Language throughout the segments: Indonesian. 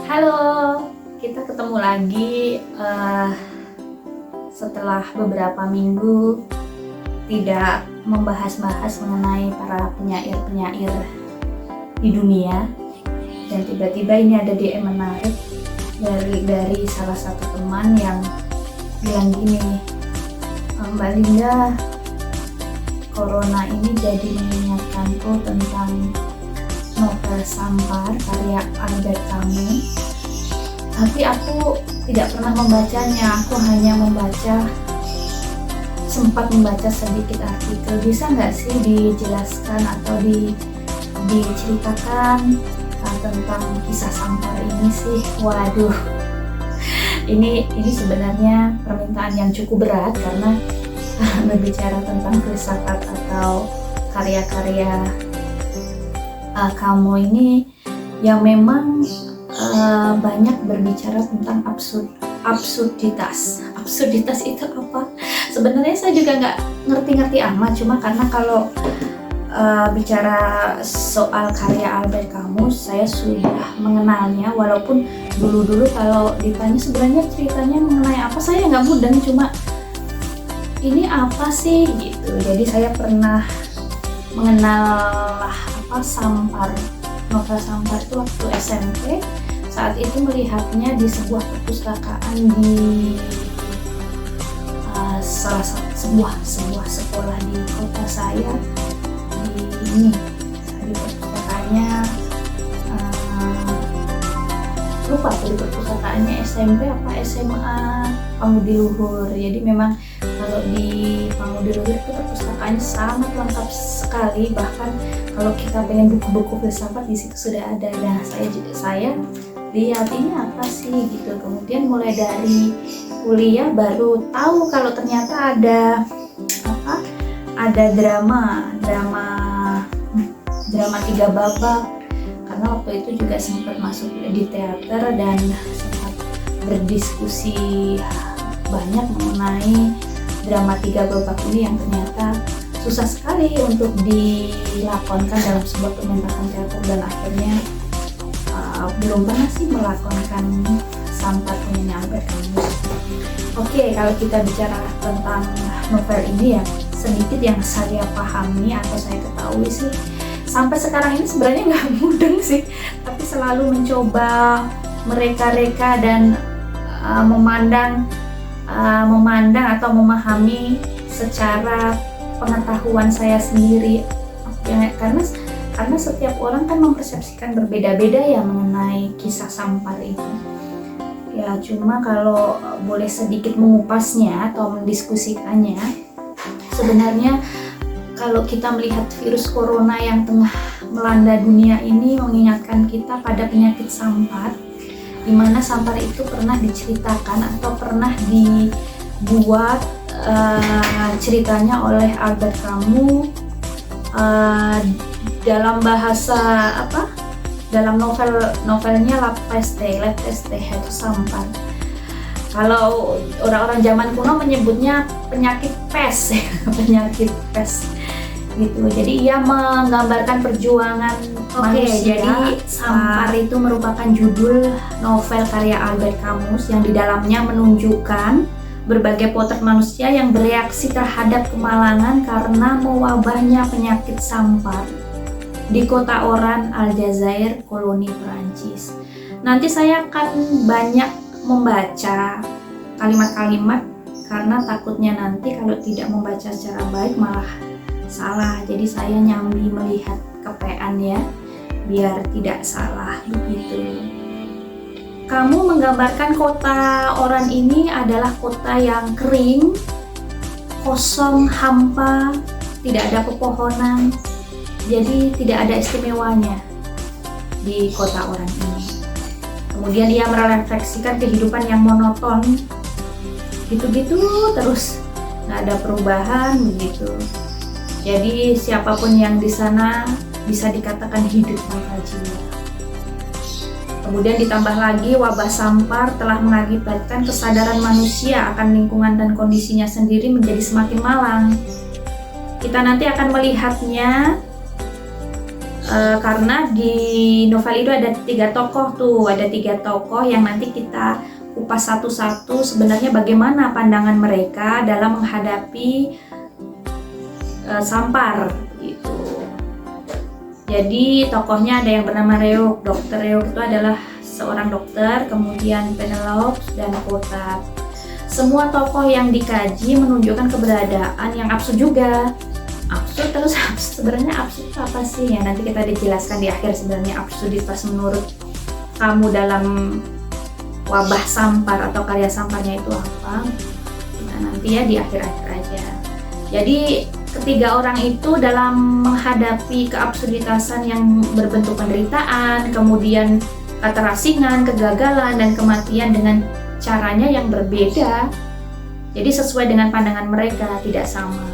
Halo, kita ketemu lagi setelah beberapa minggu tidak membahas-bahas mengenai para penyair-penyair di dunia, dan tiba-tiba ini ada DM menarik dari salah satu teman yang bilang gini, Mbak Linda, Corona ini jadi mengingatkanku tentang novel Sampar karya Albert Camus, tapi aku tidak pernah membacanya. Aku hanya sempat membaca sedikit artikel. Bisa nggak sih dijelaskan atau diceritakan tentang kisah Sampar ini sih? Waduh, ini sebenarnya permintaan yang cukup berat karena berbicara tentang filsafat atau karya-karya kamu ini yang memang banyak berbicara tentang absurditas. Absurditas itu apa? Sebenarnya saya juga nggak ngerti-ngerti amat, cuma karena kalau bicara soal karya Albert Camus saya sudah mengenalnya, walaupun dulu-dulu kalau ditanya sebenarnya ceritanya mengenai apa saya nggak mudeng, cuma ini apa sih gitu. Jadi saya pernah mengenal Sampar, novel Sampar itu waktu SMP. Saat itu melihatnya di sebuah perpustakaan di sebuah sekolah di kota saya. Di perpustakaannya lupa tuh, di perpustakaannya SMP apa SMA Pamudiluhur. Jadi memang kalau di Pamudiluhur itu perpustakaannya sangat lengkap sekali, bahkan kalau kita pengen buku-buku filsafat di situ sudah ada. Nah, saya lihat ini apa sih gitu. Kemudian mulai dari kuliah baru tahu kalau ternyata ada drama 3 babak, karena waktu itu juga sempat masuk di teater dan sempat berdiskusi banyak mengenai drama 3 babak ini yang ternyata susah sekali untuk dilakonkan dalam sebuah pementasan teater, dan akhirnya belum pernah sih melakonkan Sampar punya Albert Camus. Oke, kalau kita bicara tentang novel ini, ya sedikit yang saya pahami atau saya ketahui sih, sampai sekarang ini sebenarnya nggak mudeng sih, tapi selalu mencoba mereka-reka dan memandang atau memahami secara pengetahuan saya sendiri, ya, karena setiap orang kan mempersepsikan berbeda-beda ya mengenai kisah Sampar itu. Ya, cuma kalau boleh sedikit mengupasnya atau mendiskusikannya, sebenarnya kalau kita melihat virus corona yang tengah melanda dunia ini mengingatkan kita pada penyakit Sampar, di mana Sampar itu pernah diceritakan atau pernah dibuat ceritanya oleh Albert Camus dalam bahasa dalam novelnya La Peste itu Sampar. Kalau orang-orang zaman kuno menyebutnya penyakit pes penyakit pes gitu. Jadi ia menggambarkan perjuangan manusia. Jadi Sampar itu merupakan judul novel karya Albert Camus yang di dalamnya menunjukkan berbagai potret manusia yang bereaksi terhadap kemalangan karena mewabahnya penyakit Sampar di kota Oran, Aljazair, koloni Perancis. Nanti saya akan banyak membaca kalimat-kalimat karena takutnya nanti kalau tidak membaca secara baik malah salah. Jadi saya nyambi melihat kepean ya, biar tidak salah begitu. Kamu menggambarkan kota Oran ini adalah kota yang kering, kosong, hampa, tidak ada pepohonan. Jadi tidak ada istimewanya di kota Oran ini. Kemudian ia merefleksikan kehidupan yang monoton, gitu-gitu terus, nggak ada perubahan begitu. Jadi siapapun yang di sana bisa dikatakan hidup tanpa jiwa. Kemudian ditambah lagi wabah Sampar telah mengakibatkan kesadaran manusia akan lingkungan dan kondisinya sendiri menjadi semakin malang. Kita nanti akan melihatnya karena di novel itu ada 3 tokoh tuh, ada 3 tokoh yang nanti kita kupas satu-satu sebenarnya bagaimana pandangan mereka dalam menghadapi Sampar gitu. Jadi tokohnya ada yang bernama Reog. Dokter Reog itu adalah seorang dokter, kemudian Penelope dan Kotat. Semua tokoh yang dikaji menunjukkan keberadaan yang absurd juga. Absurd terus sebenarnya absurd itu apa sih ya, nanti kita dijelaskan di akhir sebenarnya absurditas menurut kamu dalam wabah Sampar atau karya Samparnya itu apa. Nah, nanti ya di akhir-akhir aja. Jadi ketiga orang itu dalam menghadapi keabsurditasan yang berbentuk penderitaan, kemudian keterasingan, kegagalan, dan kematian dengan caranya yang berbeda. Jadi sesuai dengan pandangan mereka, tidak sama.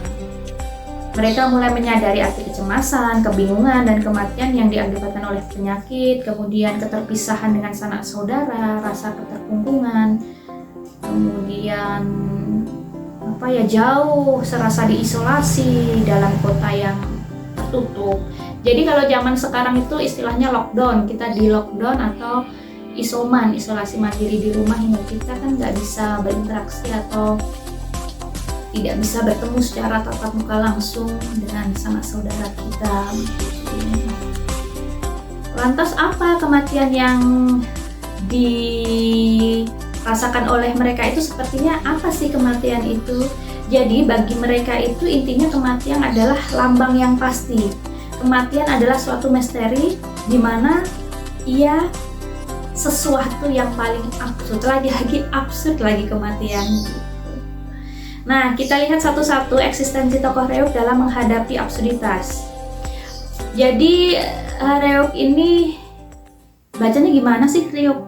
Mereka mulai menyadari arti kecemasan, kebingungan, dan kematian yang diakibatkan oleh penyakit, kemudian keterpisahan dengan sanak saudara, rasa keterkungkungan, kemudian jauh, serasa diisolasi dalam kota yang tertutup. Jadi kalau zaman sekarang itu istilahnya lockdown, kita di lockdown atau isoman, isolasi mandiri di rumah, hingga kita kan nggak bisa berinteraksi atau tidak bisa bertemu secara tatap muka langsung dengan sanak saudara kita. Lantas apa kematian yang dirasakan oleh mereka itu, sepertinya apa sih kematian itu? Jadi bagi mereka itu intinya kematian adalah lambang yang pasti. Kematian adalah suatu misteri di mana ia sesuatu yang paling absurd, lagi absurd lagi kematian. Nah, kita lihat satu-satu eksistensi tokoh Reog dalam menghadapi absurditas. Jadi Reog ini bacanya gimana sih? Reog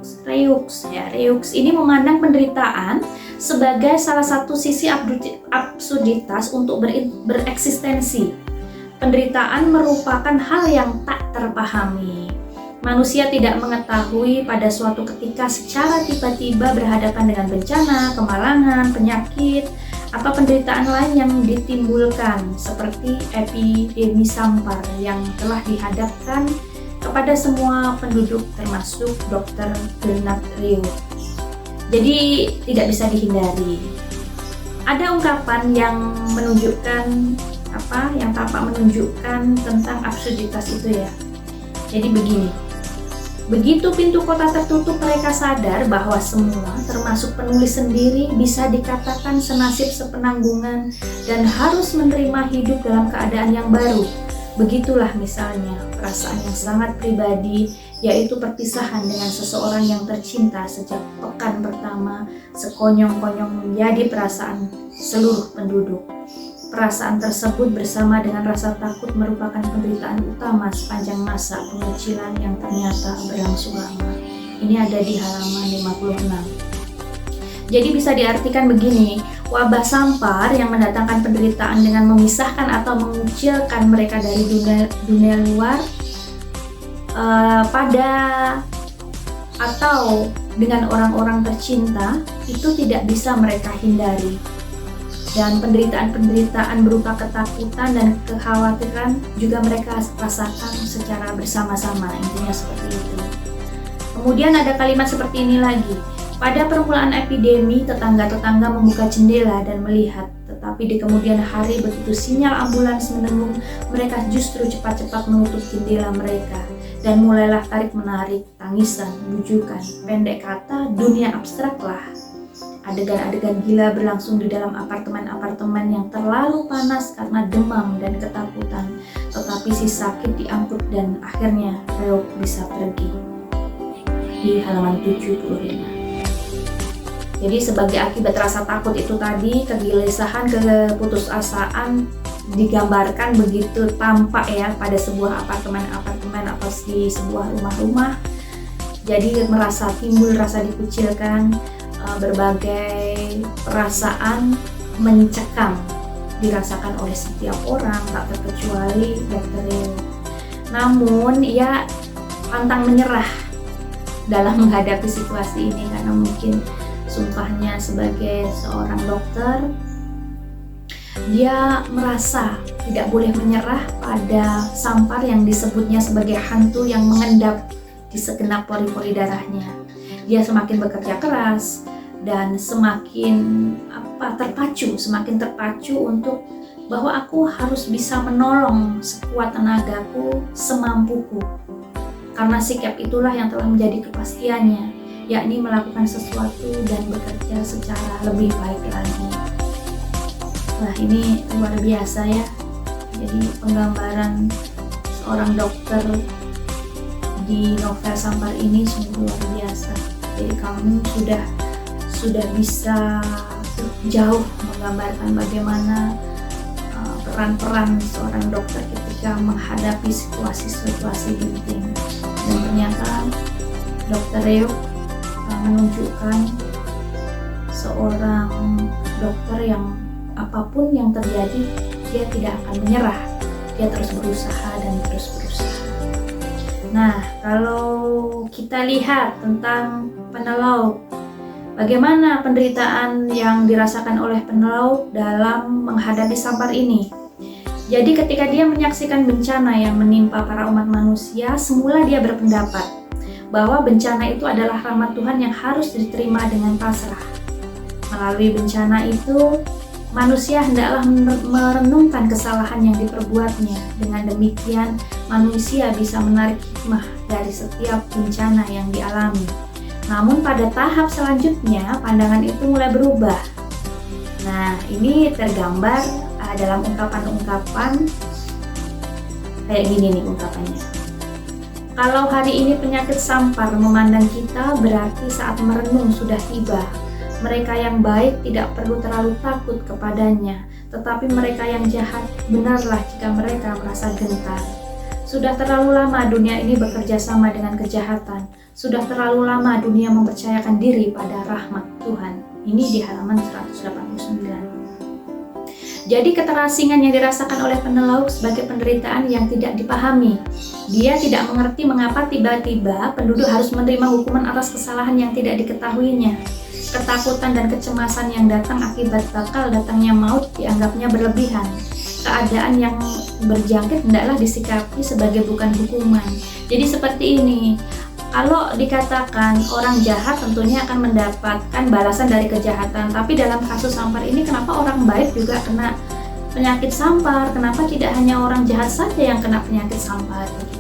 ini memandang penderitaan sebagai salah satu sisi absurditas untuk bereksistensi. Penderitaan merupakan hal yang tak terpahami. Manusia tidak mengetahui pada suatu ketika secara tiba-tiba berhadapan dengan bencana, kemalangan, penyakit, atau penderitaan lain yang ditimbulkan seperti epidemi Sampar yang telah dihadapkan kepada semua penduduk termasuk Dr. Bernard Reog. Jadi tidak bisa dihindari. Ada ungkapan yang menunjukkan yang tampak menunjukkan tentang absurditas itu ya. Jadi begini. Begitu pintu kota tertutup, mereka sadar bahwa semua, termasuk penulis sendiri, bisa dikatakan senasib sepenanggungan dan harus menerima hidup dalam keadaan yang baru. Begitulah misalnya perasaan yang sangat pribadi, yaitu perpisahan dengan seseorang yang tercinta sejak pekan pertama, sekonyong-konyong menjadi perasaan seluruh penduduk. Perasaan tersebut bersama dengan rasa takut merupakan penderitaan utama sepanjang masa pengucilan yang ternyata berlangsung lama. Ini ada di halaman 56. Jadi bisa diartikan begini, wabah Sampar yang mendatangkan penderitaan dengan memisahkan atau mengucilkan mereka dari dunia luar atau dengan orang-orang tercinta itu tidak bisa mereka hindari. Dan penderitaan-penderitaan berupa ketakutan dan kekhawatiran juga mereka rasakan secara bersama-sama, intinya seperti itu. Kemudian ada kalimat seperti ini lagi. Pada permulaan epidemi, tetangga-tetangga membuka jendela dan melihat, tetapi di kemudian hari begitu sinyal ambulans mendengung, mereka justru cepat-cepat menutup jendela mereka dan mulailah tarik-menarik, tangisan, bujukan, pendek kata, dunia abstrak lah. Adegan-adegan gila berlangsung di dalam apartemen-apartemen yang terlalu panas karena demam dan ketakutan, tetapi si sakit diangkut dan akhirnya Reog bisa pergi. Di halaman 75. Jadi sebagai akibat rasa takut itu tadi, kegelisahan, keputusasaan digambarkan begitu tampak ya pada sebuah apartemen-apartemen atau di sebuah rumah-rumah. Jadi timbul rasa dikucilkan, berbagai perasaan mencekam dirasakan oleh setiap orang, tak terkecuali Dr. Reog. Namun ia pantang menyerah dalam menghadapi situasi ini karena mungkin sumpahnya sebagai seorang dokter, dia merasa tidak boleh menyerah pada sampar yang disebutnya sebagai hantu yang mengendap di segenap pori-pori darahnya. Dia semakin bekerja keras dan semakin semakin terpacu untuk bahwa aku harus bisa menolong sekuat tenagaku, semampuku. Karena sikap itulah yang telah menjadi kepastiannya, yakni melakukan sesuatu dan bekerja secara lebih baik lagi. Nah, ini luar biasa ya. Jadi penggambaran seorang dokter di novel Sampar ini sungguh luar biasa. Jadi kamu sudah bisa jauh menggambarkan bagaimana peran-peran seorang dokter ketika menghadapi situasi-situasi genting. Dan ternyata Dr. Reo menunjukkan seorang dokter yang apapun yang terjadi, dia tidak akan menyerah. Dia terus berusaha dan terus berusaha. Nah, kalau kita lihat tentang penelauk, bagaimana penderitaan yang dirasakan oleh penelauk dalam menghadapi Sampar ini. Jadi ketika dia menyaksikan bencana yang menimpa para umat manusia, semula dia berpendapat bahwa bencana itu adalah rahmat Tuhan yang harus diterima dengan pasrah. Melalui bencana itu, manusia hendaklah merenungkan kesalahan yang diperbuatnya. Dengan demikian, manusia bisa menarik hikmah dari setiap bencana yang dialami. Namun pada tahap selanjutnya, pandangan itu mulai berubah. Nah, ini tergambar dalam ungkapan-ungkapan kayak gini nih ungkapannya. Kalau hari ini penyakit sampar memandang kita, berarti saat merenung sudah tiba. Mereka yang baik tidak perlu terlalu takut kepadanya, tetapi mereka yang jahat benarlah jika mereka merasa gentar. Sudah terlalu lama dunia ini bekerja sama dengan kejahatan. Sudah terlalu lama dunia mempercayakan diri pada rahmat Tuhan. Ini di halaman 189. Jadi keterasingan yang dirasakan oleh penelauk sebagai penderitaan yang tidak dipahami. Dia tidak mengerti mengapa tiba-tiba penduduk harus menerima hukuman atas kesalahan yang tidak diketahuinya. Ketakutan dan kecemasan yang datang akibat bakal datangnya maut dianggapnya berlebihan. Keadaan yang berjangkit hendaklah disikapi sebagai bukan hukuman. Jadi seperti ini. Kalau dikatakan orang jahat tentunya akan mendapatkan balasan dari kejahatan. Tapi dalam kasus Sampar ini kenapa orang baik juga kena penyakit sampar? Kenapa tidak hanya orang jahat saja yang kena penyakit sampar begitu?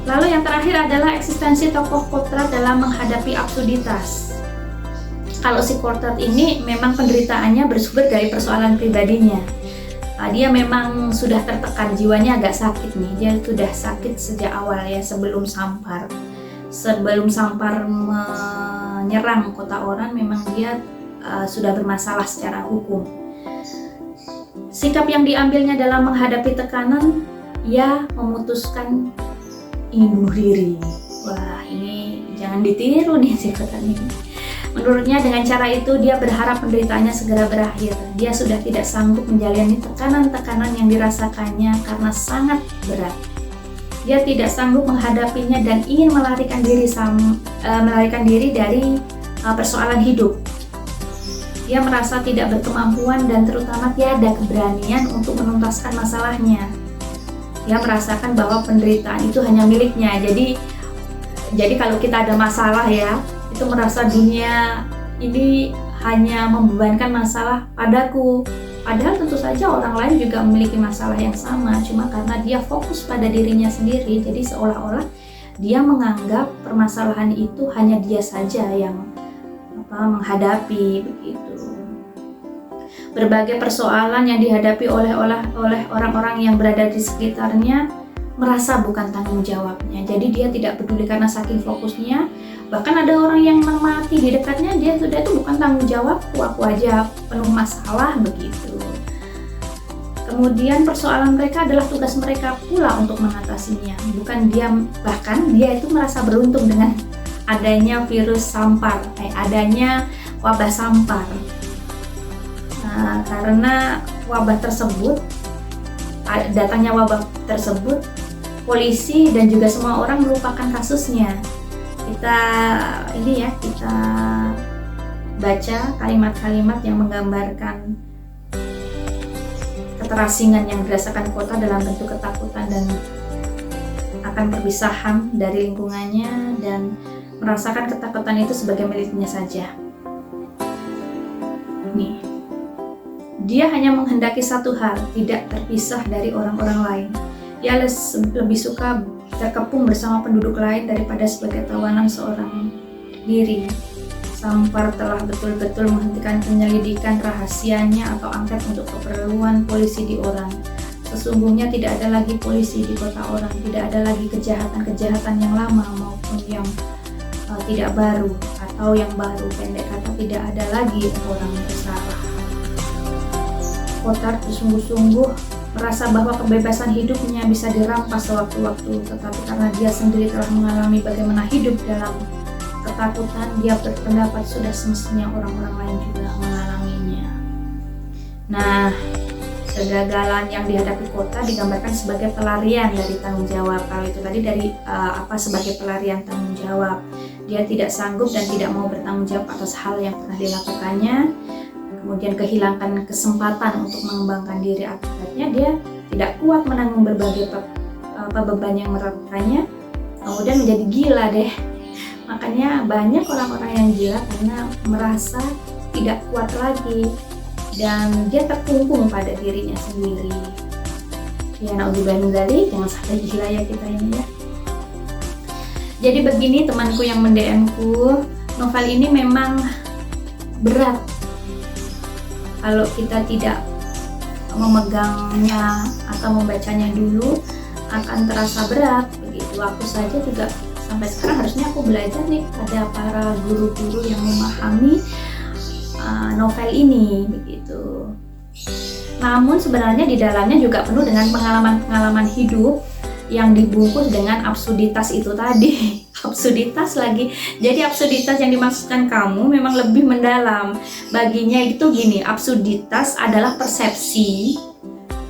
Lalu yang terakhir adalah eksistensi tokoh Kortrat dalam menghadapi absurditas. Kalau si Kortrat ini memang penderitaannya bersumber dari persoalan pribadinya. Dia memang sudah tertekan, jiwanya agak sakit nih. Dia sudah sakit sejak awal ya, sebelum Sampar menyerang kota Oran, memang dia sudah bermasalah secara hukum. Sikap yang diambilnya dalam menghadapi tekanan, ia memutuskan ingin bunuh diri. Wah, ini jangan ditiru nih sikatan ini. Menurutnya dengan cara itu dia berharap penderitaannya segera berakhir. Dia sudah tidak sanggup menjalani tekanan-tekanan yang dirasakannya karena sangat berat. Dia tidak sanggup menghadapinya dan ingin melarikan diri dari persoalan hidup. Dia merasa tidak berkemampuan dan terutama tiada keberanian untuk menuntaskan masalahnya. Dia merasakan bahwa penderitaan itu hanya miliknya. Jadi kalau kita ada masalah ya, itu merasa dunia ini hanya membebankan masalah padaku. Padahal tentu saja orang lain juga memiliki masalah yang sama, cuma karena dia fokus pada dirinya sendiri, jadi seolah-olah dia menganggap permasalahan itu hanya dia saja yang menghadapi begitu. Berbagai persoalan yang dihadapi oleh orang-orang yang berada di sekitarnya merasa bukan tanggung jawabnya. Jadi dia tidak peduli karena saking fokusnya. Bahkan ada orang yang mati di dekatnya, dia sudah itu bukan tanggung jawabku, aku aja penuh masalah begitu. Kemudian persoalan mereka adalah tugas mereka pula untuk mengatasinya. Bukan dia, bahkan dia itu merasa beruntung dengan adanya virus sampar, adanya wabah sampar. Nah, karena datangnya wabah tersebut, polisi dan juga semua orang melupakan kasusnya. Kita baca kalimat-kalimat yang menggambarkan keterasingan yang dirasakan Kota dalam bentuk ketakutan dan akan perpisahan dari lingkungannya, dan merasakan ketakutan itu sebagai miliknya saja. Nih, dia hanya menghendaki satu hal, tidak terpisah dari orang-orang lain. Dia lebih suka terkepung bersama penduduk lain daripada sebagai tawanan seorang diri. Sampar telah betul-betul menghentikan penyelidikan rahasianya atau angket untuk keperluan polisi di Oran. Sesungguhnya tidak ada lagi polisi di kota Oran, tidak ada lagi kejahatan-kejahatan yang lama maupun yang tidak baru, atau yang baru, pendek kata tidak ada lagi orang bersalah. Kota bersungguh-sungguh merasa bahwa kebebasan hidupnya bisa dirampas sewaktu-waktu, tetapi karena dia sendiri telah mengalami bagaimana hidup dalam ketakutan, dia berpendapat sudah semestinya orang-orang lain juga mengalaminya. Nah, kegagalan yang dihadapi Kota digambarkan sebagai pelarian dari tanggung jawab. Kalau itu tadi dari sebagai pelarian tanggung jawab. Dia tidak sanggup dan tidak mau bertanggung jawab atas hal yang pernah dilakukannya. Kemudian kehilangan kesempatan untuk mengembangkan diri, akibatnya dia tidak kuat menanggung berbagai beban yang meratanya. Kemudian menjadi gila deh. Makanya banyak orang-orang yang gila karena merasa tidak kuat lagi dan dia terkungkung pada dirinya sendiri. Ya, naudzubillah min dzalik, jangan sampai gila ya kita ini ya. Jadi begini temanku yang mendm-ku, novel ini memang berat kalau kita tidak memegangnya atau membacanya dulu, akan terasa berat begitu. Aku saja juga sampai sekarang harusnya aku belajar nih pada para guru-guru yang memahami novel ini begitu. Namun sebenarnya di dalamnya juga penuh dengan pengalaman-pengalaman hidup yang dibungkus dengan absurditas itu tadi. Absurditas lagi. Jadi absurditas yang dimaksudkan kamu memang lebih mendalam. Baginya itu gini, absurditas adalah persepsi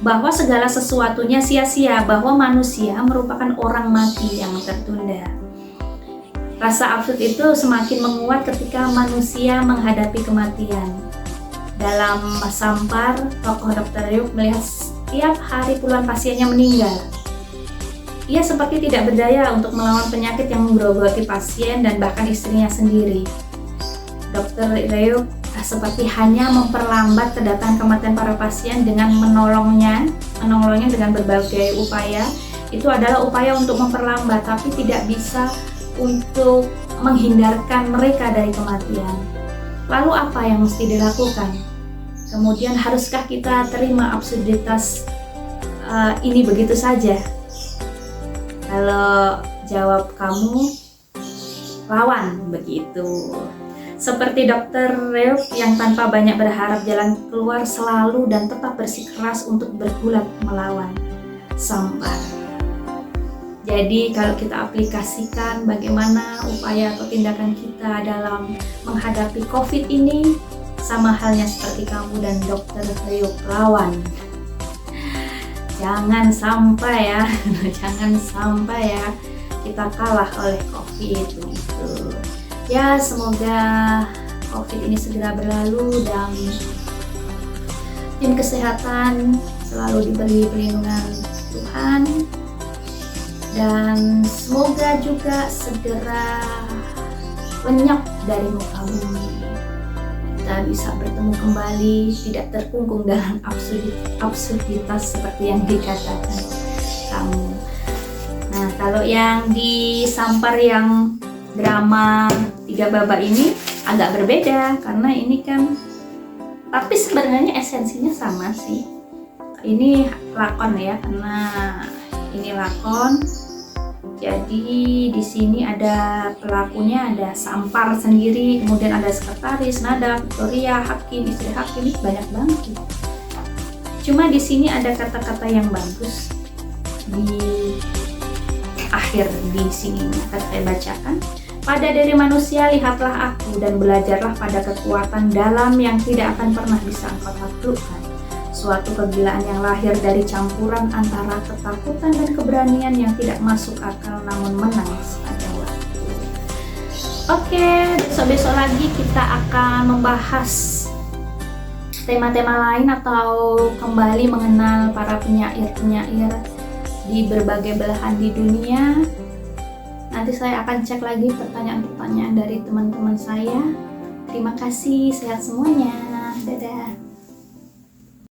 bahwa segala sesuatunya sia-sia, bahwa manusia merupakan orang mati yang tertunda. Rasa absurd itu semakin menguat ketika manusia menghadapi kematian. Dalam Sampar, tokoh Dr. Ryuk melihat setiap hari puluhan pasiennya meninggal. Ia seperti tidak berdaya untuk melawan penyakit yang menggerogoti pasien dan bahkan istrinya sendiri. Dr. Ryuk seperti hanya memperlambat kedatangan kematian para pasien dengan menolongnya dengan berbagai upaya. Itu adalah upaya untuk memperlambat, tapi tidak bisa untuk menghindarkan mereka dari kematian. Lalu apa yang mesti dilakukan? Kemudian haruskah kita terima absurditas ini begitu saja? Kalau jawab kamu, lawan begitu. Seperti Dr. Ryuk yang tanpa banyak berharap jalan keluar selalu dan tetap bersikeras untuk bergulat melawan Sampar. Jadi kalau kita aplikasikan bagaimana upaya atau tindakan kita dalam menghadapi COVID ini, sama halnya seperti kamu dan Dr. Ryuk, lawan. Jangan sampai ya, jangan sampai ya kita kalah oleh COVID begitu. Ya, semoga COVID ini segera berlalu dan tim kesehatan selalu diberi perlindungan Tuhan. Dan semoga juga segera lenyap dari muka bumi. Kita bisa bertemu kembali, tidak terkungkung dalam absurditas seperti yang dikatakan kamu. Nah, kalau yang di Sampar yang drama 3 babak ini agak berbeda karena ini kan, tapi sebenarnya esensinya sama sih. Ini lakon ya, karena ini lakon. Jadi di sini ada pelakunya, ada Sampar sendiri, kemudian ada sekretaris, Nada, Victoria, hakim, istri hakim, ini banyak banget. Cuma di sini ada kata-kata yang bagus di akhir di sini. Saya bacakan. Pada diri manusia lihatlah aku dan belajarlah pada kekuatan dalam yang tidak akan pernah bisa engkau taklukkan. Suatu kegilaan yang lahir dari campuran antara ketakutan dan keberanian yang tidak masuk akal namun menang pada waktu. Oke, besok-besok lagi kita akan membahas tema-tema lain atau kembali mengenal para penyair-penyair di berbagai belahan di dunia, nanti saya akan cek lagi pertanyaan-pertanyaan dari teman-teman saya. Terima kasih, sehat semuanya. Dadah.